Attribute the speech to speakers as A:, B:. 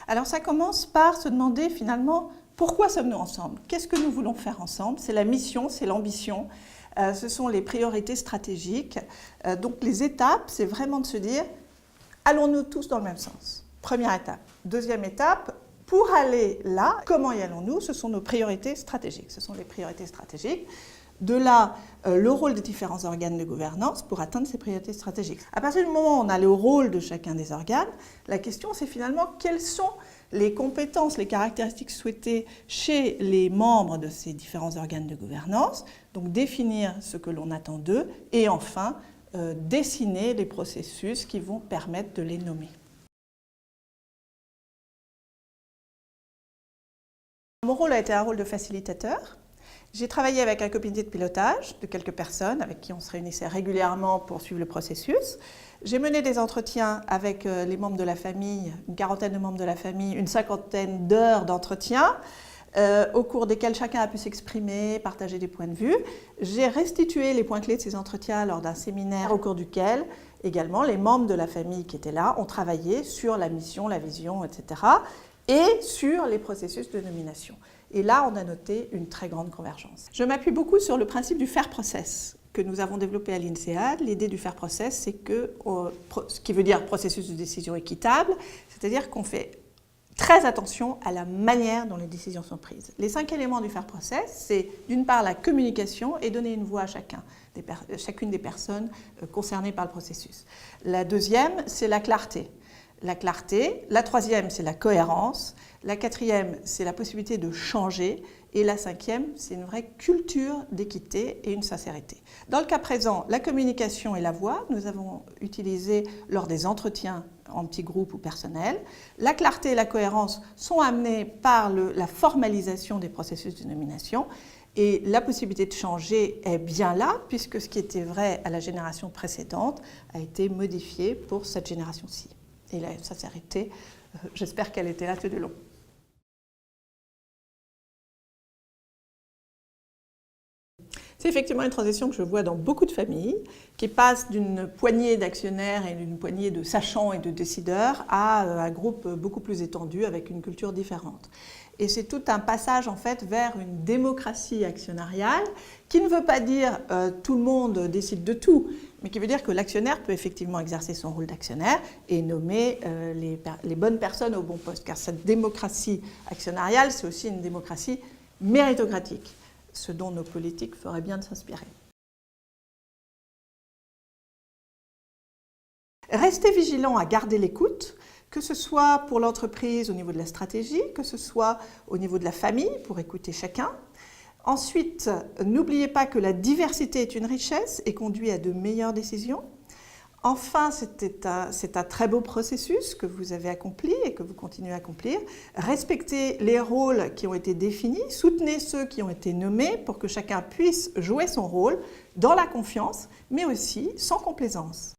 A: Alors ça commence par se demander finalement pourquoi sommes-nous ensemble? Qu'est-ce que nous voulons faire ensemble? C'est la mission, c'est l'ambition, ce sont les priorités stratégiques. Donc les étapes, c'est vraiment de se dire allons-nous tous dans le même sens? Première étape. Deuxième étape, pour aller là, comment y allons-nous? Ce sont nos priorités stratégiques. Ce sont les priorités stratégiques. De là, le rôle des différents organes de gouvernance pour atteindre ces priorités stratégiques. À partir du moment où on a le rôle de chacun des organes, la question c'est finalement quelles sont les compétences, les caractéristiques souhaitées chez les membres de ces différents organes de gouvernance, donc définir ce que l'on attend d'eux et enfin dessiner les processus qui vont permettre de les nommer. Mon rôle a été un rôle de facilitateur. J'ai travaillé avec un comité de pilotage de quelques personnes avec qui on se réunissait régulièrement pour suivre le processus. J'ai mené des entretiens avec les membres de la famille, une quarantaine de membres de la famille, une cinquantaine d'heures d'entretien au cours desquels chacun a pu s'exprimer, partager des points de vue. J'ai restitué les points clés de ces entretiens lors d'un séminaire au cours duquel également les membres de la famille qui étaient là ont travaillé sur la mission, la vision, etc. et sur les processus de nomination. Et là, on a noté une très grande convergence. Je m'appuie beaucoup sur le principe du fair process que nous avons développé à l'INSEAD. L'idée du fair process, c'est que, ce qui veut dire processus de décision équitable, c'est-à-dire qu'on fait très attention à la manière dont les décisions sont prises. Les 5 éléments du fair process, c'est d'une part la communication et donner une voix à chacune des personnes concernées par le processus. La deuxième, c'est la clarté. La troisième, c'est la cohérence. La quatrième, c'est la possibilité de changer. Et la cinquième, c'est une vraie culture d'équité et une sincérité. Dans le cas présent, la communication et la voix, nous avons utilisé lors des entretiens en petits groupes ou personnels. La clarté et la cohérence sont amenées par la formalisation des processus de nomination. Et la possibilité de changer est bien là, puisque ce qui était vrai à la génération précédente a été modifié pour cette génération-ci. Et la sincérité, j'espère qu'elle était là tout du long. C'est effectivement une transition que je vois dans beaucoup de familles, qui passe d'une poignée d'actionnaires et d'une poignée de sachants et de décideurs à un groupe beaucoup plus étendu avec une culture différente. Et c'est tout un passage en fait vers une démocratie actionnariale qui ne veut pas dire tout le monde décide de tout, mais qui veut dire que l'actionnaire peut effectivement exercer son rôle d'actionnaire et nommer les bonnes personnes au bon poste. Car cette démocratie actionnariale, c'est aussi une démocratie méritocratique, ce dont nos politiques feraient bien de s'inspirer. Restez vigilants à garder l'écoute, que ce soit pour l'entreprise au niveau de la stratégie, que ce soit au niveau de la famille pour écouter chacun. Ensuite, n'oubliez pas que la diversité est une richesse et conduit à de meilleures décisions. Enfin, c'est un très beau processus que vous avez accompli et que vous continuez à accomplir. Respectez les rôles qui ont été définis, soutenez ceux qui ont été nommés pour que chacun puisse jouer son rôle dans la confiance, mais aussi sans complaisance.